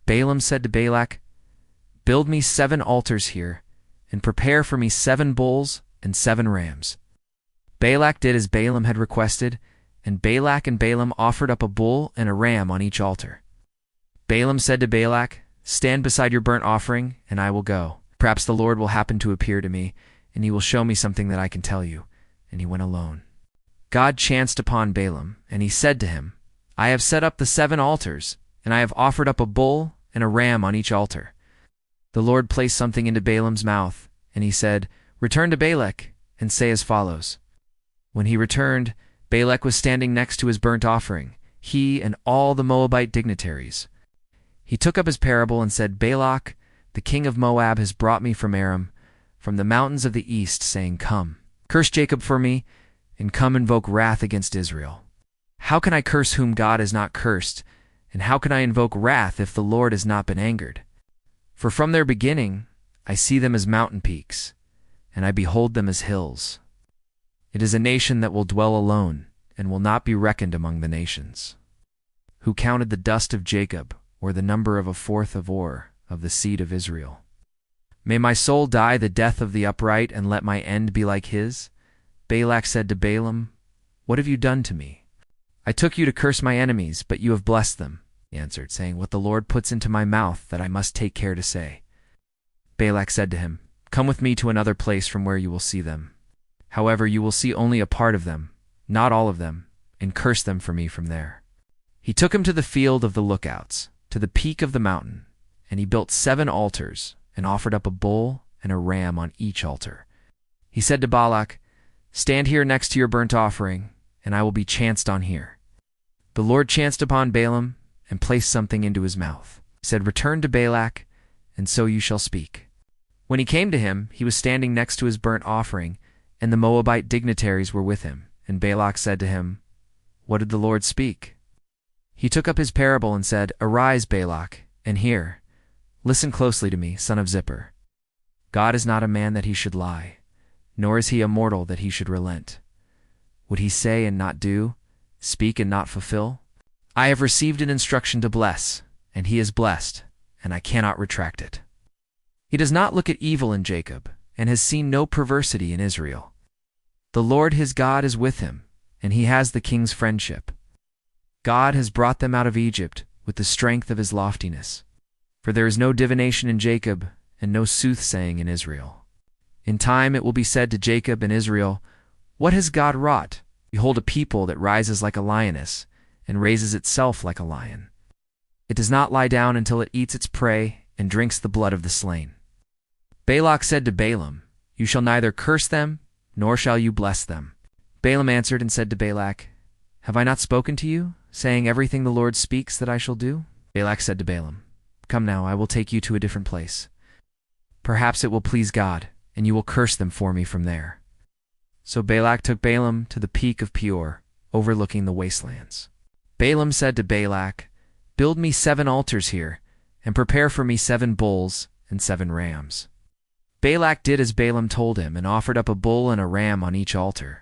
Balaam said to Balak, "Build me 7 altars here, and prepare for me 7 bulls and 7 rams." Balak did as Balaam had requested, and Balak and Balaam offered up a bull and a ram on each altar. Balaam said to Balak, "Stand beside your burnt offering, and I will go. Perhaps the Lord will happen to appear to me, and he will show me something that I can tell you." And he went alone. God chanced upon Balaam, and he said to him, "I have set up the 7 altars, and I have offered up a bull and a ram on each altar." The Lord placed something into Balaam's mouth, and he said, "Return to Balak, and say as follows." When he returned, Balak was standing next to his burnt offering, he and all the Moabite dignitaries. He took up his parable and said, "Balak, the king of Moab, has brought me from Aram, from the mountains of the east, saying, 'Come, curse Jacob for me, and come invoke wrath against Israel.' How can I curse whom God has not cursed, and how can I invoke wrath if the Lord has not been angered? For from their beginning I see them as mountain peaks, and I behold them as hills. It is a nation that will dwell alone, and will not be reckoned among the nations. Who counted the dust of Jacob, or the number of 1/4 of Or, of the seed of Israel? May my soul die the death of the upright, and let my end be like his." Balak said to Balaam, "What have you done to me? I took you to curse my enemies, but you have blessed them." He answered, saying, "What the Lord puts into my mouth, that I must take care to say." Balak said to him, "Come with me to another place from where you will see them. However, you will see only a part of them, not all of them, and curse them for me from there." He took him to the field of the lookouts, to the peak of the mountain, and he built 7 altars, and offered up a bull and a ram on each altar. He said to Balak, "Stand here next to your burnt offering, and I will be chanced on here." The Lord chanced upon Balaam, and placed something into his mouth. He said, "Return to Balak, and so you shall speak." When he came to him, he was standing next to his burnt offering, and the Moabite dignitaries were with him. And Balak said to him, "What did the Lord speak?" He took up his parable and said, "Arise, Balak, and hear. Listen closely to me, son of Zippor. God is not a man that he should lie, nor is he a mortal that he should relent. Would he say and not do, speak and not fulfill? I have received an instruction to bless, and he is blessed, and I cannot retract it. He does not look at evil in Jacob, and has seen no perversity in Israel. The Lord his God is with him, and he has the king's friendship. God has brought them out of Egypt with the strength of his loftiness. For there is no divination in Jacob, and no soothsaying in Israel. In time it will be said to Jacob and Israel, 'What has God wrought? Behold, a people that rises like a lioness, and raises itself like a lion. It does not lie down until it eats its prey, and drinks the blood of the slain.'" Balak said to Balaam, "You shall neither curse them, nor shall you bless them." Balaam answered and said to Balak, "Have I not spoken to you, saying everything the Lord speaks that I shall do?" Balak said to Balaam, "Come now, I will take you to a different place. Perhaps it will please God, and you will curse them for me from there." So Balak took Balaam to the peak of Peor, overlooking the wastelands. Balaam said to Balak, "Build me 7 altars here, and prepare for me 7 bulls and 7 rams." Balak did as Balaam told him, and offered up a bull and a ram on each altar.